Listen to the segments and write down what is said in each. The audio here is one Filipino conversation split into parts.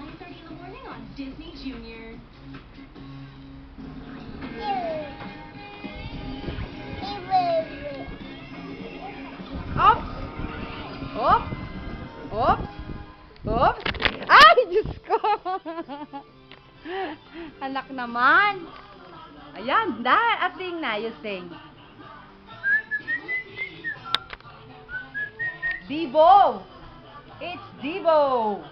9:30 in the morning on Disney Junior. Oops! Oops! Oops! Oops! Ay, Diyos ko! Anak naman! Ayan, sing na, you sing. Debo! It's Debo!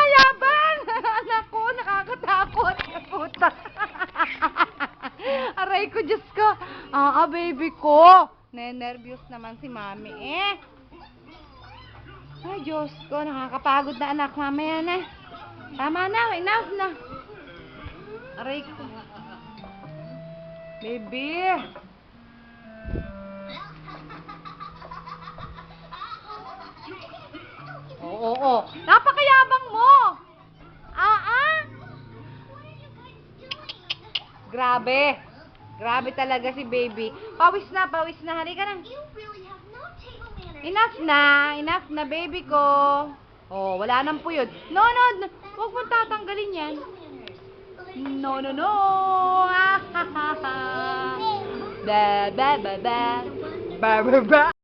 Yabang! Anak ko, nakakatakot. Puta. Aray ko, Diyos ko. Baby ko. Nervyos naman si mami eh. Ay, Diyos ko, nakakapagod na anak. Mamaya na. Tama na, enough na. Aray ko. Baby. Oo. Napakayabang mo. Grabe. Grabe talaga si baby. Pawis na. Halika na. Enough na, baby ko. Oh, wala nang puyod. No. Huwag mo tatanggalin yan. No. Ba.